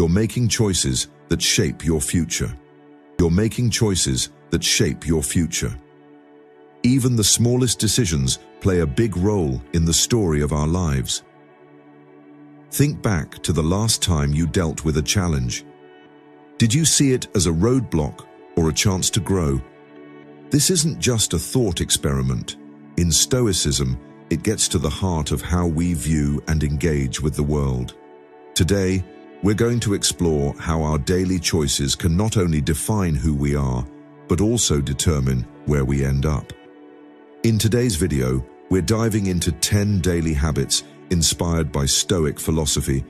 You're making choices that shape your future. You're making choices that shape your future. Even the smallest decisions play a big role in the story of our lives. Think back to the last time you dealt with a challenge. Did you see it as a roadblock or a chance to grow? This isn't just a thought experiment. In Stoicism, it gets to the heart of how we view and engage with the world. Today, we're going to explore how our daily choices can not only define who we are, but also determine where we end up. In today's video, we're diving into 10 daily habits inspired by Stoic philosophy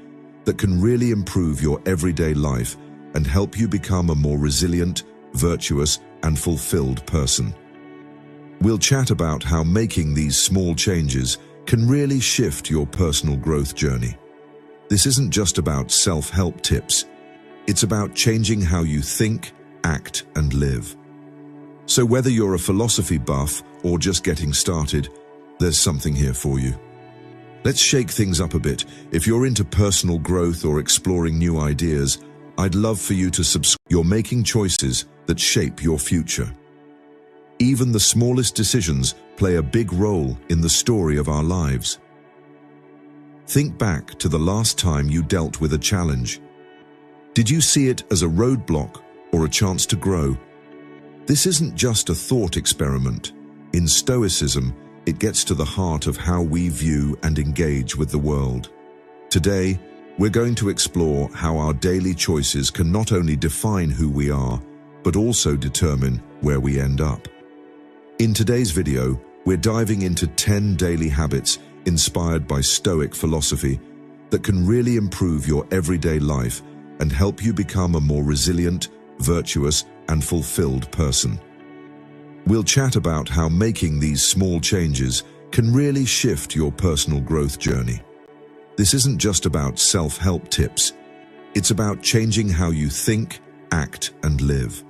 that can really improve your everyday life and help you become a more resilient, virtuous, and fulfilled person. We'll chat about how making these small changes can really shift your personal growth journey. This isn't just about self-help tips. It's about changing how you think, act, and live. So whether you're a philosophy buff or just getting started, there's something here for you. Let's shake things up a bit. If you're into personal growth or exploring new ideas, I'd love for you to subscribe. You're making choices that shape your future. Even the smallest decisions play a big role in the story of our lives. Think back to the last time you dealt with a challenge. Did you see it as a roadblock or a chance to grow? This isn't just a thought experiment. In Stoicism, it gets to the heart of how we view and engage with the world. Today, we're going to explore how our daily choices can not only define who we are, but also determine where we end up. In today's video, we're diving into 10 daily habits inspired by Stoic philosophy that can really improve your everyday life and help you become a more resilient, virtuous, and fulfilled person. We'll chat about how making these small changes can really shift your personal growth journey. This isn't just about self-help tips. It's about changing how you think, act, and live.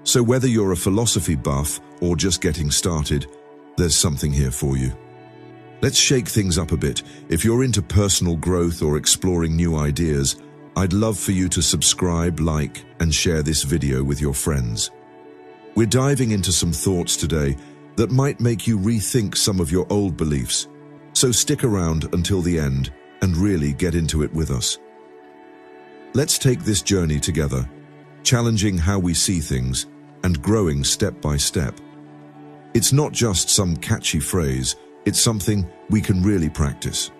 So whether you're a philosophy buff or just getting started, there's something here for you. Let's shake things up a bit. If you're into personal growth or exploring new ideas, I'd love for you to subscribe, like, and share this video with your friends. We're diving into some thoughts today that might make you rethink some of your old beliefs. So stick around until the end and really get into it with us. Let's take this journey together, challenging how we see things and growing step by step. It's not just some catchy phrase, it's something we can really practice.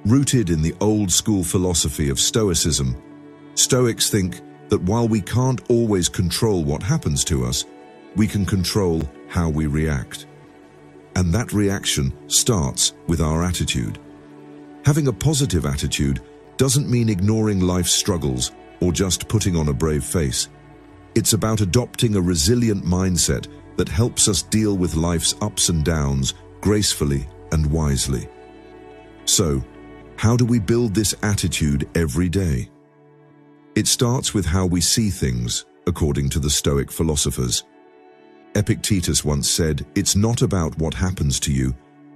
Rooted in the old school philosophy of Stoicism, Stoics think that while we can't always control what happens to us, we can control how we react. And that reaction starts with our attitude. Having a positive attitude doesn't mean ignoring life's struggles or just putting on a brave face. It's about adopting a resilient mindset that helps us deal with life's ups and downs gracefully and wisely. So, how do we build this attitude every day? It starts with how we see things, according to the Stoic philosophers. Epictetus once said, "It's not about what happens to you,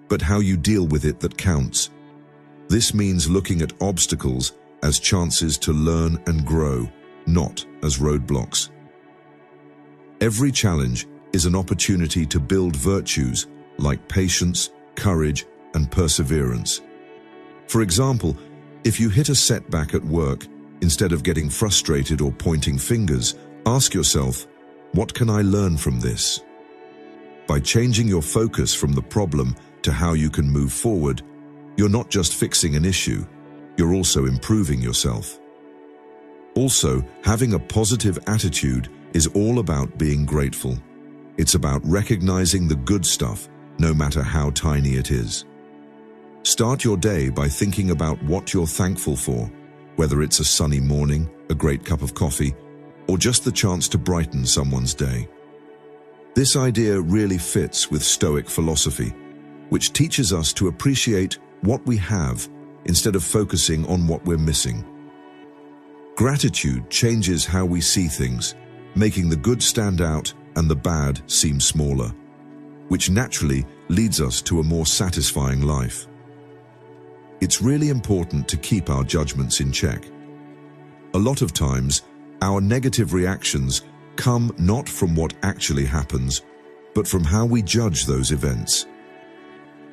but how you deal with it that counts." This means looking at obstacles as chances to learn and grow, not as roadblocks. Every challenge is an opportunity to build virtues like patience, courage, and perseverance. For example, if you hit a setback at work, instead of getting frustrated or pointing fingers, ask yourself, what can I learn from this? By changing your focus from the problem to how you can move forward, you're not just fixing an issue, you're also improving yourself. Also, having a positive attitude is all about being grateful. It's about recognizing the good stuff, no matter how tiny it is. Start your day by thinking about what you're thankful for, whether it's a sunny morning, a great cup of coffee, or just the chance to brighten someone's day. This idea really fits with Stoic philosophy, which teaches us to appreciate what we have instead of focusing on what we're missing. Gratitude changes how we see things, making the good stand out and the bad seem smaller, which naturally leads us to a more satisfying life. It's really important to keep our judgments in check. A lot of times, our negative reactions come not from what actually happens, but from how we judge those events.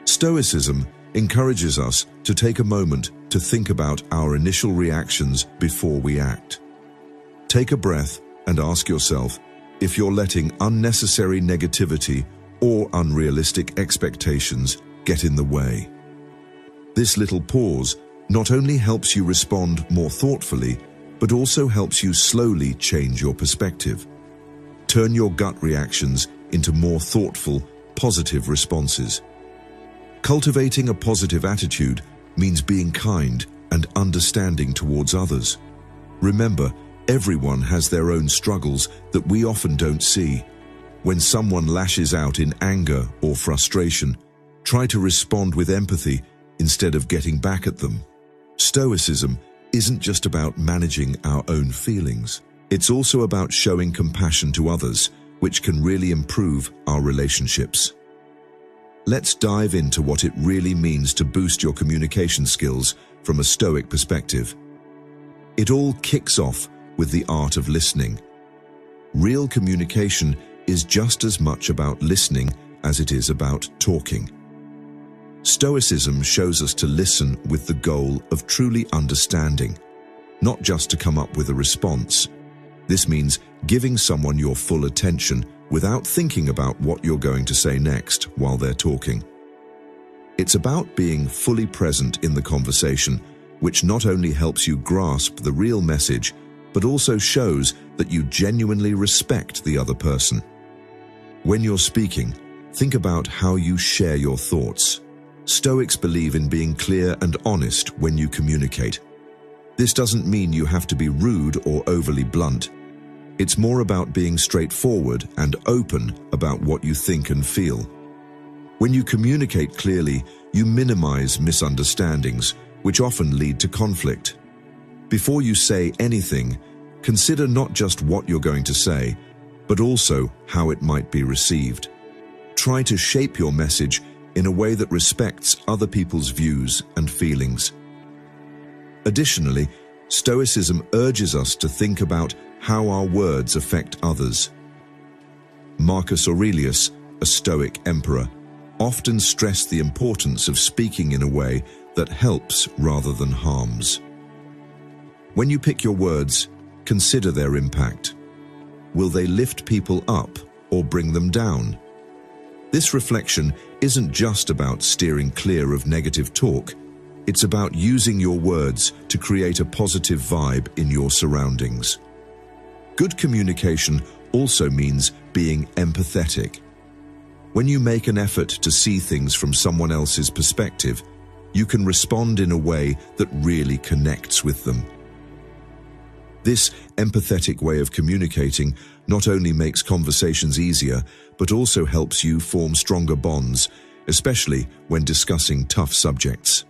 Stoicism encourages us to take a moment to think about our initial reactions before we act. Take a breath and ask yourself if you're letting unnecessary negativity or unrealistic expectations get in the way. This little pause not only helps you respond more thoughtfully, but also helps you slowly change your perspective. Turn your gut reactions into more thoughtful, positive responses. Cultivating a positive attitude means being kind and understanding towards others. Remember, everyone has their own struggles that we often don't see. When someone lashes out in anger or frustration, try to respond with empathy instead of getting back at them. Stoicism isn't just about managing our own feelings. It's also about showing compassion to others, which can really improve our relationships. Let's dive into what it really means to boost your communication skills from a Stoic perspective. It all kicks off with the art of listening. Real communication is just as much about listening as it is about talking. Stoicism shows us to listen with the goal of truly understanding, not just to come up with a response. This means giving someone your full attention without thinking about what you're going to say next while they're talking. It's about being fully present in the conversation, which not only helps you grasp the real message, but also shows that you genuinely respect the other person. When you're speaking, think about how you share your thoughts. Stoics believe in being clear and honest when you communicate. This doesn't mean you have to be rude or overly blunt. It's more about being straightforward and open about what you think and feel. When you communicate clearly, you minimize misunderstandings, which often lead to conflict. Before you say anything, consider not just what you're going to say, but also how it might be received. Try to shape your message in a way that respects other people's views and feelings. Additionally, Stoicism urges us to think about how our words affect others. Marcus Aurelius, a Stoic emperor, often stressed the importance of speaking in a way that helps rather than harms. When you pick your words, consider their impact. Will they lift people up or bring them down? This reflection isn't just about steering clear of negative talk. It's about using your words to create a positive vibe in your surroundings. Good communication also means being empathetic. When you make an effort to see things from someone else's perspective, you can respond in a way that really connects with them. This empathetic way of communicating not only makes conversations easier, but also helps you form stronger bonds, especially when discussing tough subjects.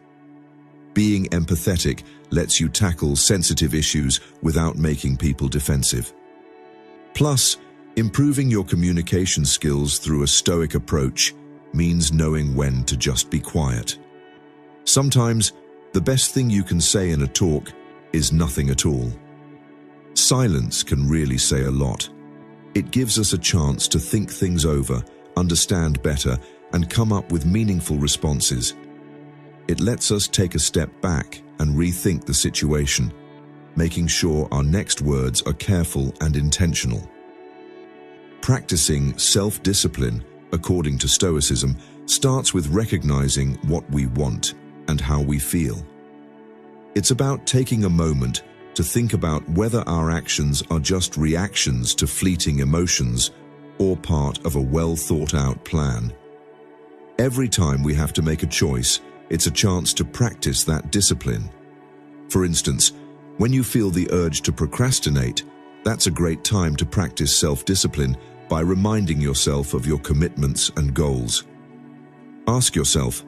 Being empathetic lets you tackle sensitive issues without making people defensive. Plus, improving your communication skills through a Stoic approach means knowing when to just be quiet. Sometimes, the best thing you can say in a talk is nothing at all. Silence can really say a lot. It gives us a chance to think things over, understand better, and come up with meaningful responses. It lets us take a step back and rethink the situation, making sure our next words are careful and intentional. Practicing self-discipline, according to Stoicism, starts with recognizing what we want and how we feel. It's about taking a moment to think about whether our actions are just reactions to fleeting emotions or part of a well-thought-out plan. Every time we have to make a choice, it's a chance to practice that discipline. For instance, when you feel the urge to procrastinate, that's a great time to practice self-discipline by reminding yourself of your commitments and goals. Ask yourself,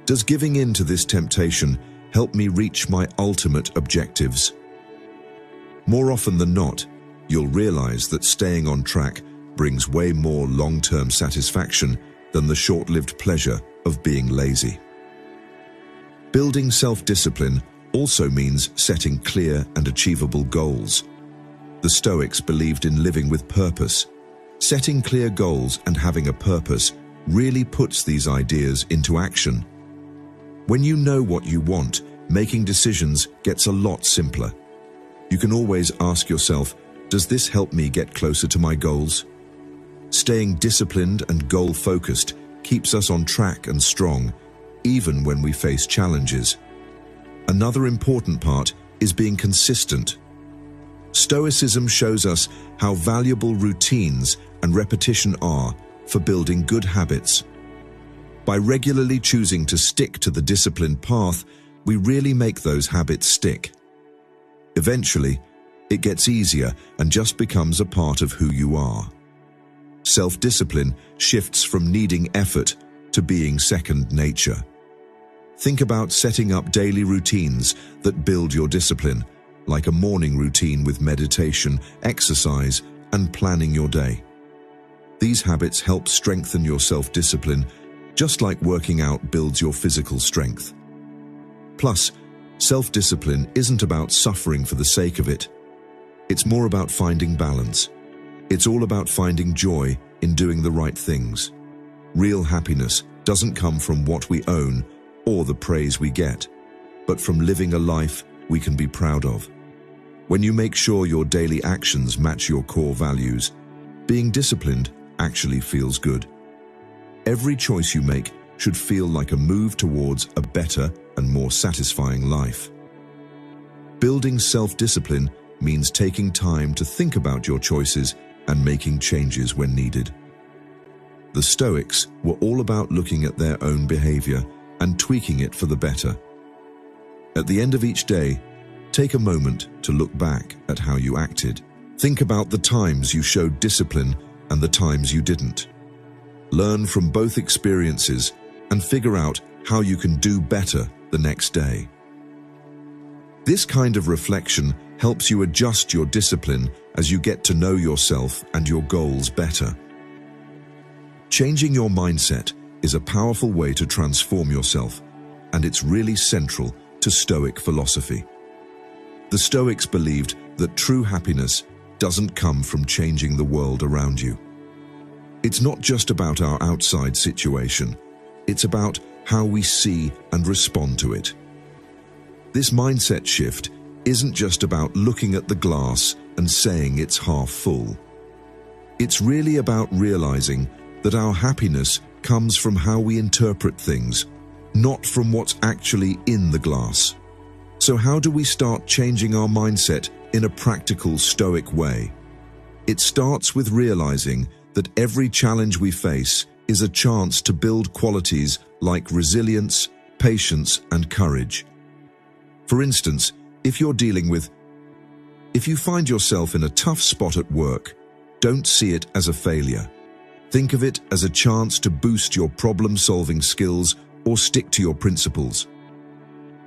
does giving in to this temptation help me reach my ultimate objectives? More often than not, you'll realize that staying on track brings way more long-term satisfaction than the short-lived pleasure of being lazy. Building self-discipline also means setting clear and achievable goals. The Stoics believed in living with purpose. Setting clear goals and having a purpose really puts these ideas into action. When you know what you want, making decisions gets a lot simpler. You can always ask yourself, does this help me get closer to my goals? Staying disciplined and goal-focused keeps us on track and strong, even when we face challenges. Another important part is being consistent. Stoicism shows us how valuable routines and repetition are for building good habits. By regularly choosing to stick to the disciplined path, we really make those habits stick. Eventually, it gets easier and just becomes a part of who you are. Self-discipline shifts from needing effort to being second nature. Think about setting up daily routines that build your discipline, like a morning routine with meditation, exercise, and planning your day. These habits help strengthen your self-discipline, just like working out builds your physical strength. Plus, self-discipline isn't about suffering for the sake of it. It's more about finding balance. It's all about finding joy in doing the right things. Real happiness doesn't come from what we own or the praise we get, but from living a life we can be proud of. When you make sure your daily actions match your core values, being disciplined actually feels good. Every choice you make should feel like a move towards a better and more satisfying life. Building self-discipline means taking time to think about your choices and making changes when needed. The Stoics were all about looking at their own behavior and tweaking it for the better. At the end of each day, take a moment to look back at how you acted. Think about the times you showed discipline and the times you didn't. Learn from both experiences and figure out how you can do better the next day. This kind of reflection helps you adjust your discipline as you get to know yourself and your goals better. Changing your mindset is a powerful way to transform yourself, and it's really central to Stoic philosophy. The Stoics believed that true happiness doesn't come from changing the world around you. It's not just about our outside situation, it's about how we see and respond to it. This mindset shift isn't just about looking at the glass and saying it's half full. It's really about realizing that our happiness comes from how we interpret things, not from what's actually in the glass. So how do we start changing our mindset in a practical Stoic way? It starts with realizing that every challenge we face is a chance to build qualities like resilience, patience, and courage. For instance, if you find yourself in a tough spot at work, don't see it as a failure. Think of it as a chance to boost your problem-solving skills or stick to your principles.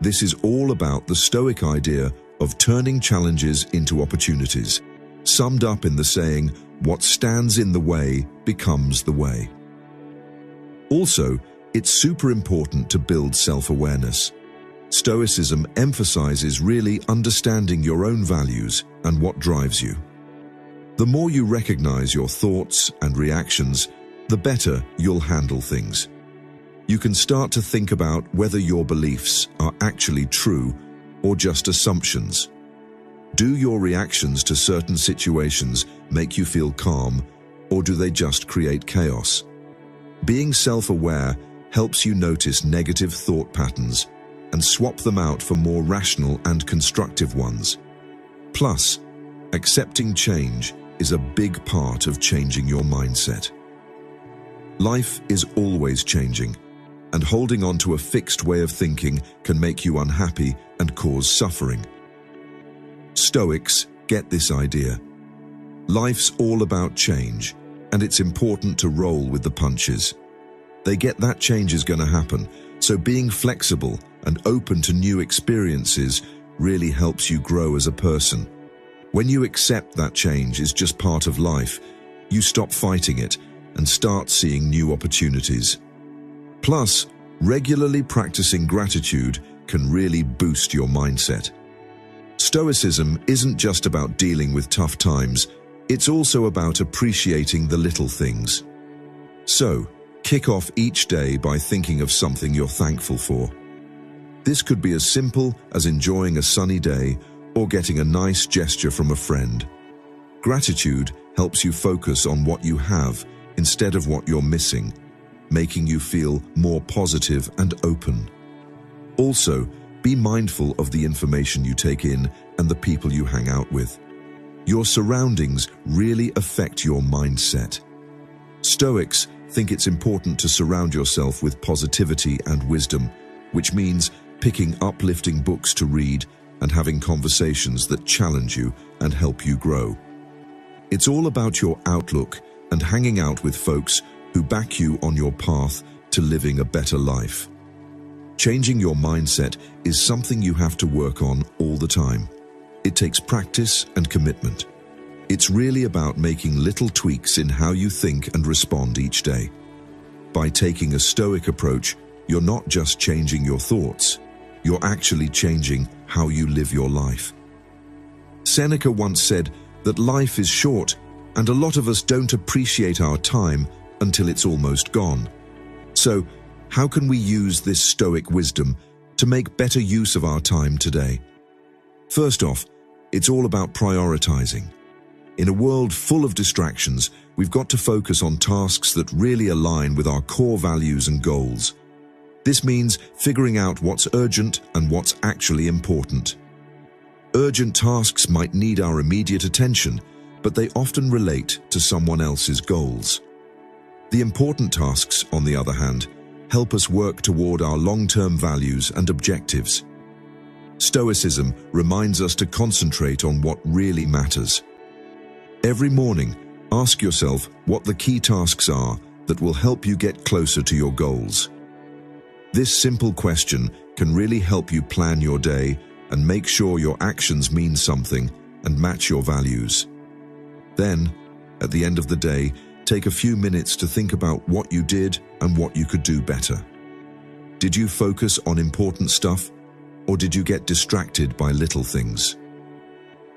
This is all about the Stoic idea of turning challenges into opportunities, summed up in the saying, "What stands in the way becomes the way." Also, it's super important to build self-awareness. Stoicism emphasizes really understanding your own values and what drives you. The more you recognize your thoughts and reactions, the better you'll handle things. You can start to think about whether your beliefs are actually true or just assumptions. Do your reactions to certain situations make you feel calm, or do they just create chaos? Being self-aware helps you notice negative thought patterns and swap them out for more rational and constructive ones. Plus, accepting change is a big part of changing your mindset. Life is always changing, and holding on to a fixed way of thinking can make you unhappy and cause suffering. Stoics get this idea. Life's all about change, and it's important to roll with the punches. They get that change is going to happen, so being flexible and open to new experiences really helps you grow as a person. When you accept that change is just part of life, you stop fighting it and start seeing new opportunities. Plus, regularly practicing gratitude can really boost your mindset. Stoicism isn't just about dealing with tough times, it's also about appreciating the little things. So, kick off each day by thinking of something you're thankful for. This could be as simple as enjoying a sunny day or getting a nice gesture from a friend. Gratitude helps you focus on what you have instead of what you're missing, making you feel more positive and open. Also, be mindful of the information you take in and the people you hang out with. Your surroundings really affect your mindset. Stoics think it's important to surround yourself with positivity and wisdom, which means picking uplifting books to read and having conversations that challenge you and help you grow. It's all about your outlook and hanging out with folks who back you on your path to living a better life. Changing your mindset is something you have to work on all the time. It takes practice and commitment. It's really about making little tweaks in how you think and respond each day. By taking a Stoic approach, you're not just changing your thoughts, you're actually changing how you live your life. Seneca once said that life is short, and a lot of us don't appreciate our time until it's almost gone. So, how can we use this Stoic wisdom to make better use of our time today? First off, it's all about prioritizing. In a world full of distractions, we've got to focus on tasks that really align with our core values and goals. This means figuring out what's urgent and what's actually important. Urgent tasks might need our immediate attention, but they often relate to someone else's goals. The important tasks, on the other hand, help us work toward our long-term values and objectives. Stoicism reminds us to concentrate on what really matters. Every morning, ask yourself what the key tasks are that will help you get closer to your goals. This simple question can really help you plan your day and make sure your actions mean something and match your values. Then, at the end of the day, take a few minutes to think about what you did and what you could do better. Did you focus on important stuff, or did you get distracted by little things?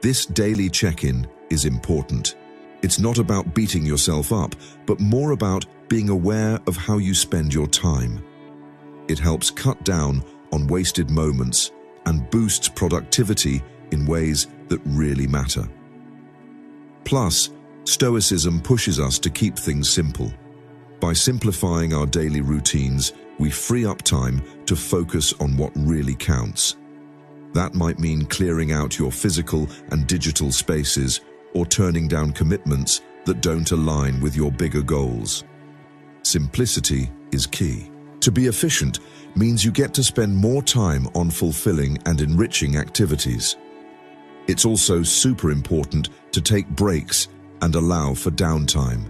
This daily check-in is important. It's not about beating yourself up, but more about being aware of how you spend your time. It helps cut down on wasted moments and boosts productivity in ways that really matter. Plus, Stoicism pushes us to keep things simple. By simplifying our daily routines, we free up time to focus on what really counts. That might mean clearing out your physical and digital spaces or turning down commitments that don't align with your bigger goals. Simplicity is key. To be efficient means you get to spend more time on fulfilling and enriching activities. It's also super important to take breaks and allow for downtime.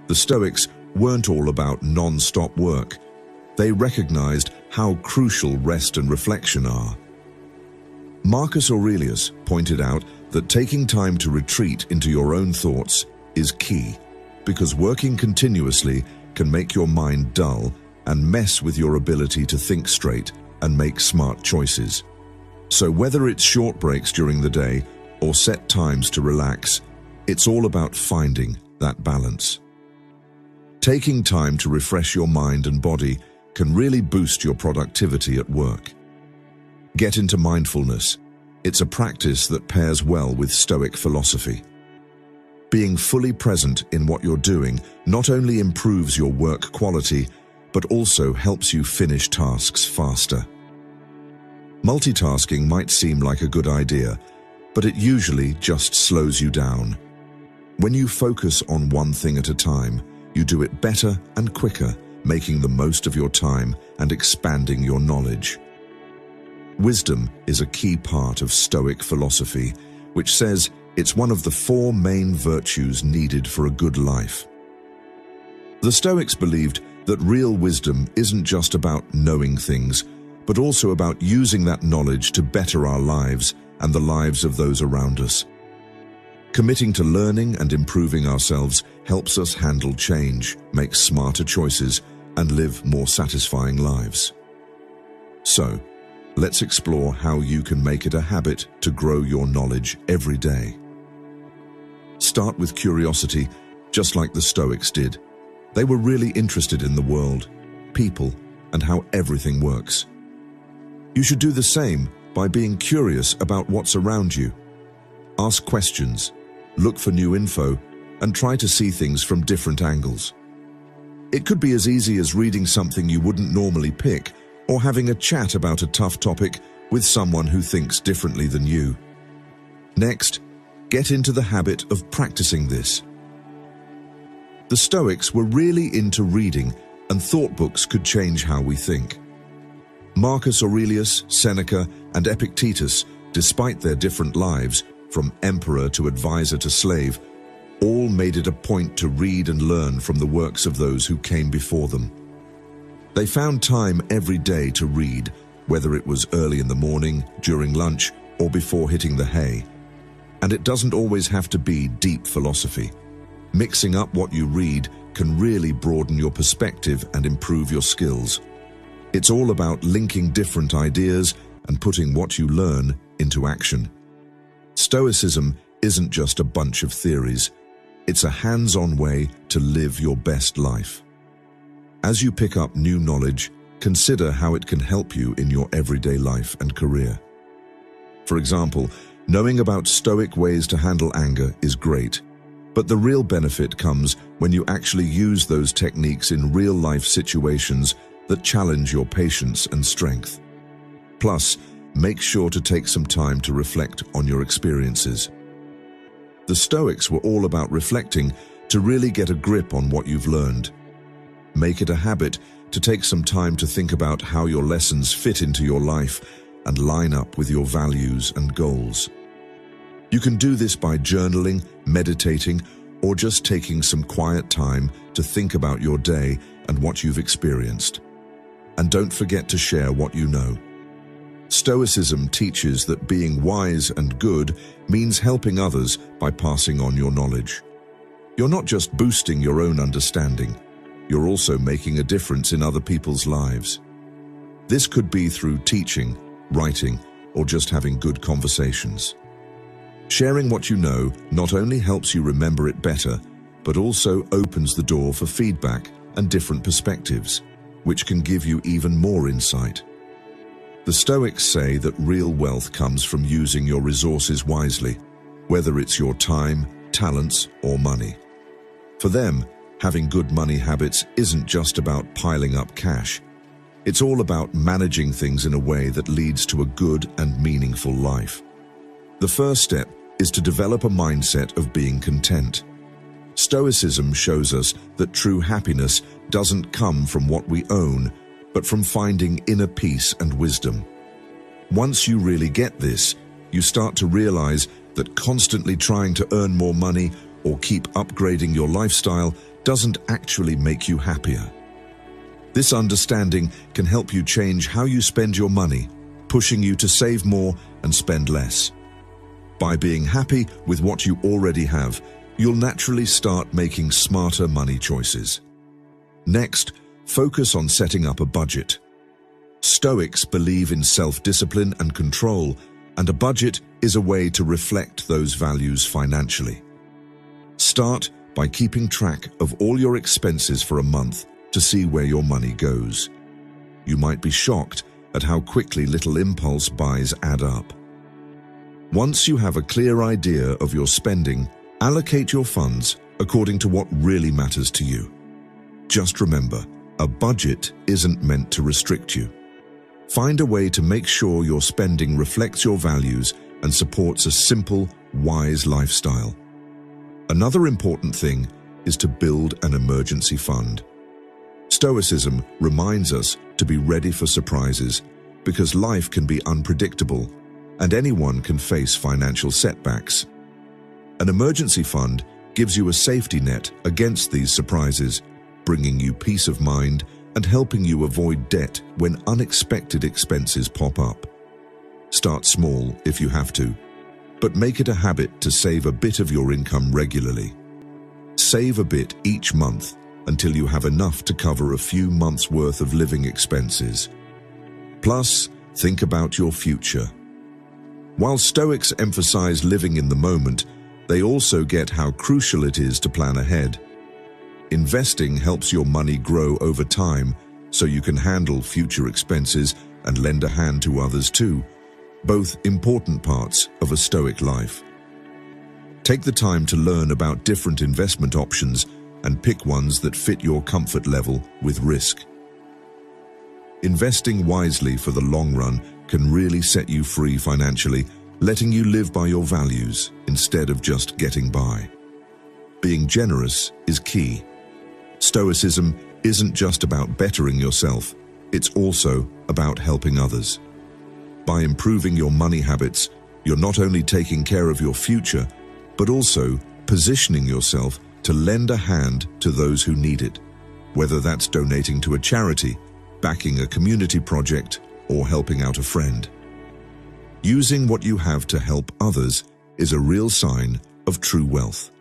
The Stoics weren't all about non-stop work. They recognized how crucial rest and reflection are. Marcus Aurelius pointed out that taking time to retreat into your own thoughts is key, because working continuously can make your mind dull and mess with your ability to think straight and make smart choices. So whether it's short breaks during the day or set times to relax, it's all about finding that balance. Taking time to refresh your mind and body can really boost your productivity at work. Get into mindfulness. It's a practice that pairs well with Stoic philosophy. Being fully present in what you're doing not only improves your work quality, but also helps you finish tasks faster. Multitasking might seem like a good idea, but it usually just slows you down. When you focus on one thing at a time, you do it better and quicker, making the most of your time and expanding your knowledge. Wisdom is a key part of Stoic philosophy, which says it's one of the 4 main virtues needed for a good life. The Stoics believed that real wisdom isn't just about knowing things, but also about using that knowledge to better our lives and the lives of those around us. Committing to learning and improving ourselves helps us handle change, make smarter choices, and live more satisfying lives. So, let's explore how you can make it a habit to grow your knowledge every day. Start with curiosity, just like the Stoics did. They were really interested in the world, people, and how everything works. You should do the same by being curious about what's around you. Ask questions, look for new info, and try to see things from different angles. It could be as easy as reading something you wouldn't normally pick, or having a chat about a tough topic with someone who thinks differently than you. Next, get into the habit of practicing this. The Stoics were really into reading, and thought books could change how we think. Marcus Aurelius, Seneca, and Epictetus, despite their different lives, from emperor to advisor to slave, all made it a point to read and learn from the works of those who came before them. They found time every day to read, whether it was early in the morning, during lunch, or before hitting the hay. And it doesn't always have to be deep philosophy. Mixing up what you read can really broaden your perspective and improve your skills. It's all about linking different ideas and putting what you learn into action. Stoicism isn't just a bunch of theories. It's a hands-on way to live your best life. As you pick up new knowledge, consider how it can help you in your everyday life and career. For example, knowing about Stoic ways to handle anger is great, but the real benefit comes when you actually use those techniques in real-life situations that challenge your patience and strength. Plus, make sure to take some time to reflect on your experiences. The Stoics were all about reflecting to really get a grip on what you've learned. Make it a habit to take some time to think about how your lessons fit into your life and line up with your values and goals. You can do this by journaling, meditating, or just taking some quiet time to think about your day and what you've experienced. And don't forget to share what you know. Stoicism teaches that being wise and good means helping others by passing on your knowledge. You're not just boosting your own understanding, you're also making a difference in other people's lives. This could be through teaching, writing, or just having good conversations. Sharing what you know not only helps you remember it better, but also opens the door for feedback and different perspectives, which can give you even more insight. The Stoics say that real wealth comes from using your resources wisely, whether it's your time, talents, or money. For them, having good money habits isn't just about piling up cash. It's all about managing things in a way that leads to a good and meaningful life. The first step is to develop a mindset of being content. Stoicism shows us that true happiness doesn't come from what we own, but from finding inner peace and wisdom. Once you really get this, you start to realize that constantly trying to earn more money or keep upgrading your lifestyle doesn't actually make you happier. This understanding can help you change how you spend your money, pushing you to save more and spend less. By being happy with what you already have, you'll naturally start making smarter money choices. Next, focus on setting up a budget. Stoics believe in self-discipline and control, and a budget is a way to reflect those values financially. Start by keeping track of all your expenses for a month to see where your money goes. You might be shocked at how quickly little impulse buys add up. Once you have a clear idea of your spending, allocate your funds according to what really matters to you. Just remember, a budget isn't meant to restrict you. Find a way to make sure your spending reflects your values and supports a simple, wise lifestyle. Another important thing is to build an emergency fund. Stoicism reminds us to be ready for surprises because life can be unpredictable and anyone can face financial setbacks. An emergency fund gives you a safety net against these surprises, bringing you peace of mind and helping you avoid debt when unexpected expenses pop up. Start small if you have to, but make it a habit to save a bit of your income regularly. Save a bit each month until you have enough to cover a few months' worth of living expenses. Plus, think about your future. While Stoics emphasize living in the moment, they also get how crucial it is to plan ahead. Investing helps your money grow over time, so you can handle future expenses and lend a hand to others too, both important parts of a Stoic life. Take the time to learn about different investment options and pick ones that fit your comfort level with risk. Investing wisely for the long run can really set you free financially, letting you live by your values instead of just getting by. Being generous is key. Stoicism isn't just about bettering yourself, it's also about helping others. By improving your money habits, you're not only taking care of your future, but also positioning yourself to lend a hand to those who need it, whether that's donating to a charity, backing a community project, or helping out a friend. Using what you have to help others is a real sign of true wealth.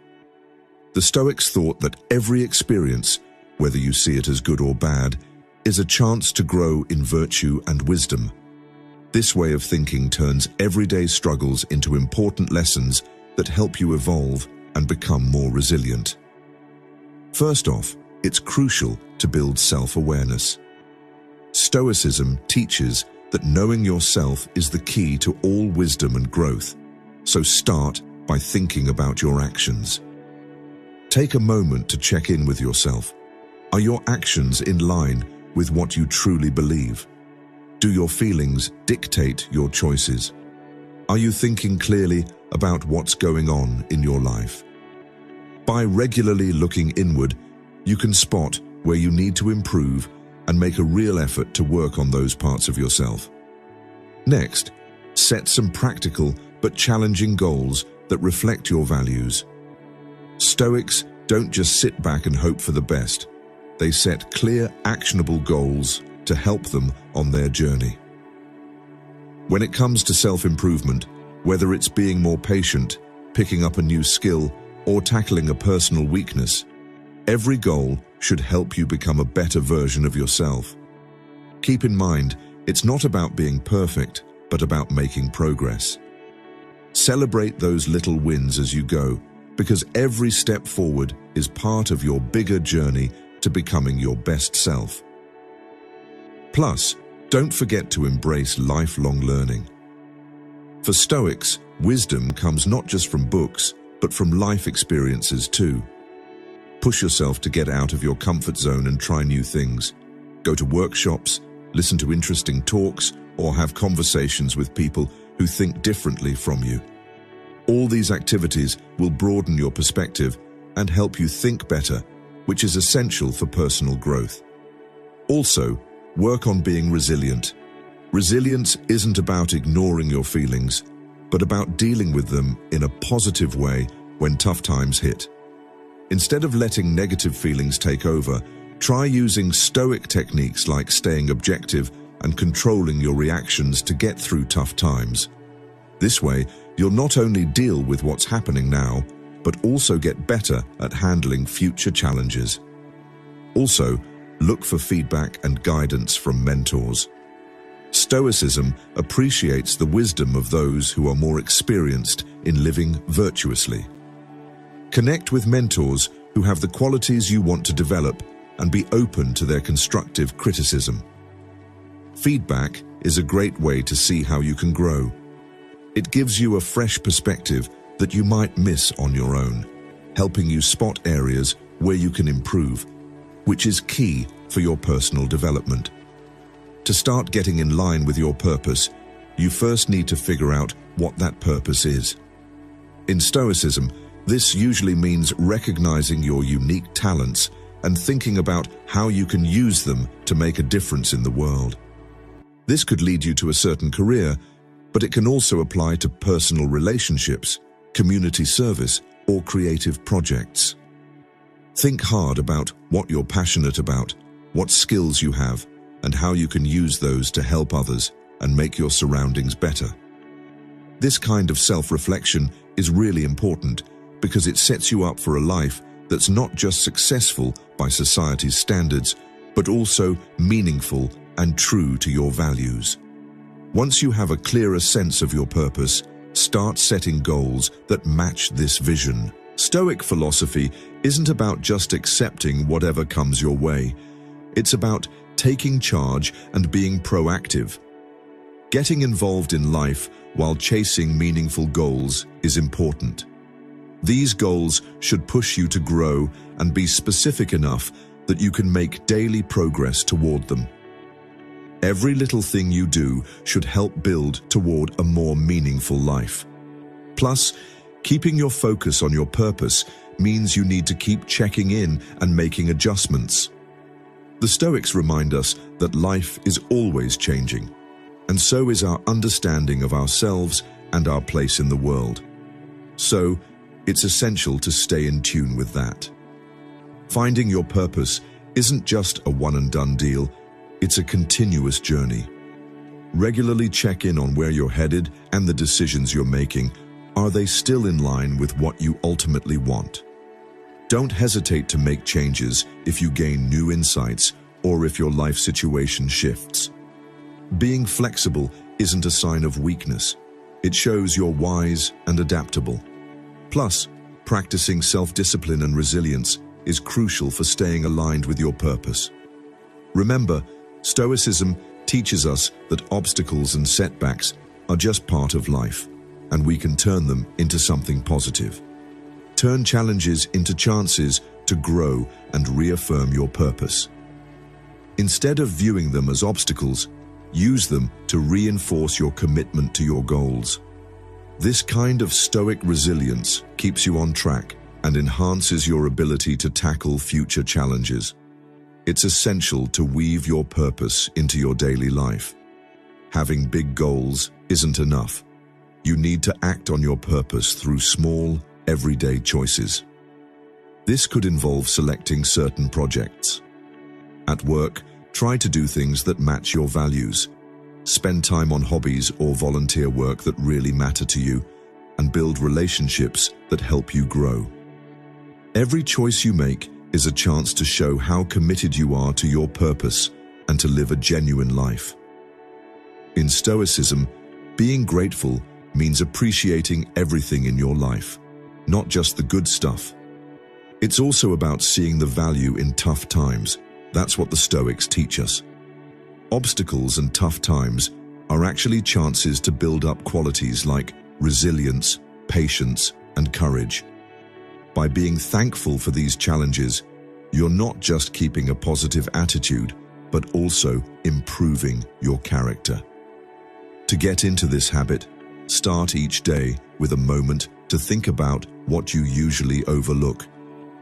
The Stoics thought that every experience, whether you see it as good or bad, is a chance to grow in virtue and wisdom. This way of thinking turns everyday struggles into important lessons that help you evolve and become more resilient. First off, it's crucial to build self-awareness. Stoicism teaches that knowing yourself is the key to all wisdom and growth, so start by thinking about your actions. Take a moment to check in with yourself. Are your actions in line with what you truly believe? Do your feelings dictate your choices? Are you thinking clearly about what's going on in your life? By regularly looking inward, you can spot where you need to improve and make a real effort to work on those parts of yourself. Next, set some practical but challenging goals that reflect your values. Stoics don't just sit back and hope for the best. They set clear, actionable goals to help them on their journey. When it comes to self-improvement, whether it's being more patient, picking up a new skill, or tackling a personal weakness, every goal should help you become a better version of yourself. Keep in mind, it's not about being perfect, but about making progress. Celebrate those little wins as you go, because every step forward is part of your bigger journey to becoming your best self. Plus, don't forget to embrace lifelong learning. For Stoics, wisdom comes not just from books, but from life experiences too. Push yourself to get out of your comfort zone and try new things. Go to workshops, listen to interesting talks, or have conversations with people who think differently from you. All these activities will broaden your perspective and help you think better, which is essential for personal growth. Also, work on being resilient. Resilience isn't about ignoring your feelings, but about dealing with them in a positive way when tough times hit. Instead of letting negative feelings take over, try using Stoic techniques like staying objective and controlling your reactions to get through tough times. This way, you'll not only deal with what's happening now, but also get better at handling future challenges. Also, look for feedback and guidance from mentors. Stoicism appreciates the wisdom of those who are more experienced in living virtuously. Connect with mentors who have the qualities you want to develop and be open to their constructive criticism. Feedback is a great way to see how you can grow. It gives you a fresh perspective that you might miss on your own, helping you spot areas where you can improve, which is key for your personal development. To start getting in line with your purpose, you first need to figure out what that purpose is. In Stoicism, this usually means recognizing your unique talents and thinking about how you can use them to make a difference in the world. This could lead you to a certain career, but it can also apply to personal relationships, community service, or creative projects. Think hard about what you're passionate about, what skills you have, and how you can use those to help others and make your surroundings better. This kind of self-reflection is really important because it sets you up for a life that's not just successful by society's standards, but also meaningful and true to your values. Once you have a clearer sense of your purpose, start setting goals that match this vision. Stoic philosophy isn't about just accepting whatever comes your way. It's about taking charge and being proactive. Getting involved in life while chasing meaningful goals is important. These goals should push you to grow and be specific enough that you can make daily progress toward them. Every little thing you do should help build toward a more meaningful life. Plus, keeping your focus on your purpose means you need to keep checking in and making adjustments. The Stoics remind us that life is always changing, and so is our understanding of ourselves and our place in the world. So, it's essential to stay in tune with that. Finding your purpose isn't just a one-and-done deal, it's a continuous journey. Regularly check in on where you're headed and the decisions you're making. Are they still in line with what you ultimately want? Don't hesitate to make changes if you gain new insights or if your life situation shifts. Being flexible isn't a sign of weakness. It shows you're wise and adaptable. Plus, practicing self-discipline and resilience is crucial for staying aligned with your purpose. Remember, Stoicism teaches us that obstacles and setbacks are just part of life, and we can turn them into something positive. Turn challenges into chances to grow and reaffirm your purpose. Instead of viewing them as obstacles, use them to reinforce your commitment to your goals. This kind of stoic resilience keeps you on track and enhances your ability to tackle future challenges. It's essential to weave your purpose into your daily life. Having big goals isn't enough. You need to act on your purpose through small, everyday choices. This could involve selecting certain projects. At work, try to do things that match your values. Spend time on hobbies or volunteer work that really matter to you, and build relationships that help you grow. Every choice you make is a chance to show how committed you are to your purpose and to live a genuine life. In Stoicism, being grateful means appreciating everything in your life, not just the good stuff. It's also about seeing the value in tough times. That's what the Stoics teach us. Obstacles and tough times are actually chances to build up qualities like resilience, patience, and courage. By being thankful for these challenges, you're not just keeping a positive attitude, but also improving your character. To get into this habit, start each day with a moment to think about what you usually overlook.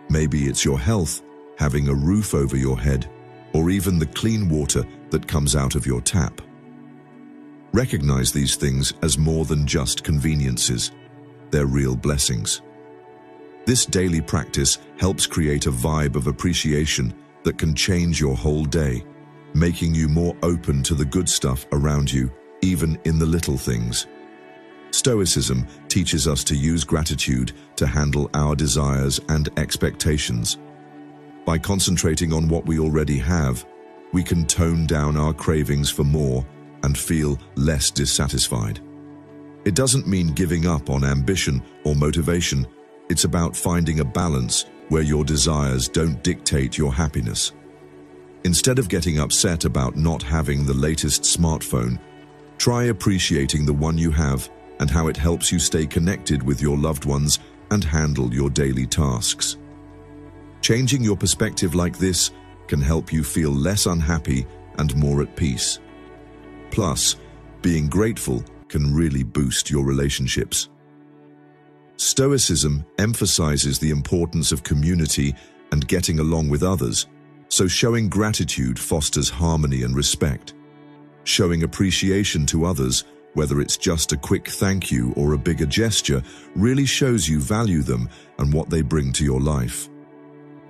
Maybe it's your health, having a roof over your head, or even the clean water that comes out of your tap. Recognize these things as more than just conveniences. They're real blessings. This daily practice helps create a vibe of appreciation that can change your whole day, making you more open to the good stuff around you, even in the little things. Stoicism teaches us to use gratitude to handle our desires and expectations. By concentrating on what we already have, we can tone down our cravings for more and feel less dissatisfied. It doesn't mean giving up on ambition or motivation. It's about finding a balance where your desires don't dictate your happiness. Instead of getting upset about not having the latest smartphone, try appreciating the one you have and how it helps you stay connected with your loved ones and handle your daily tasks. Changing your perspective like this can help you feel less unhappy and more at peace. Plus, being grateful can really boost your relationships. Stoicism emphasizes the importance of community and getting along with others, so showing gratitude fosters harmony and respect. Showing appreciation to others, whether it's just a quick thank you or a bigger gesture, really shows you value them and what they bring to your life.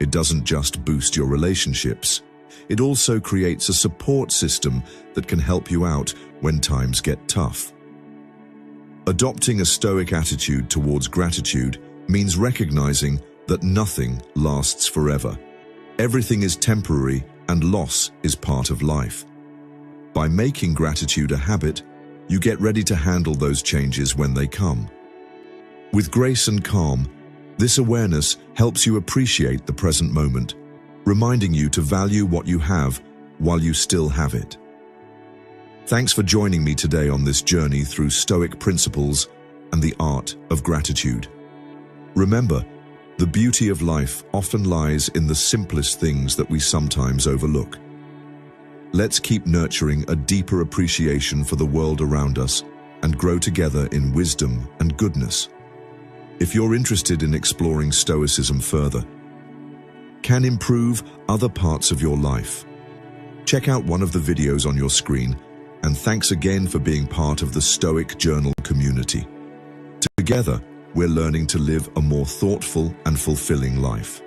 It doesn't just boost your relationships. It also creates a support system that can help you out when times get tough. Adopting a stoic attitude towards gratitude means recognizing that nothing lasts forever. Everything is temporary and loss is part of life. By making gratitude a habit, you get ready to handle those changes when they come. With grace and calm, this awareness helps you appreciate the present moment, reminding you to value what you have while you still have it. Thanks for joining me today on this journey through Stoic principles and the art of gratitude. Remember, the beauty of life often lies in the simplest things that we sometimes overlook. Let's keep nurturing a deeper appreciation for the world around us and grow together in wisdom and goodness. If you're interested in exploring Stoicism further, can improve other parts of your life, check out one of the videos on your screen, and thanks again for being part of the Stoic Journal community. Together, we're learning to live a more thoughtful and fulfilling life.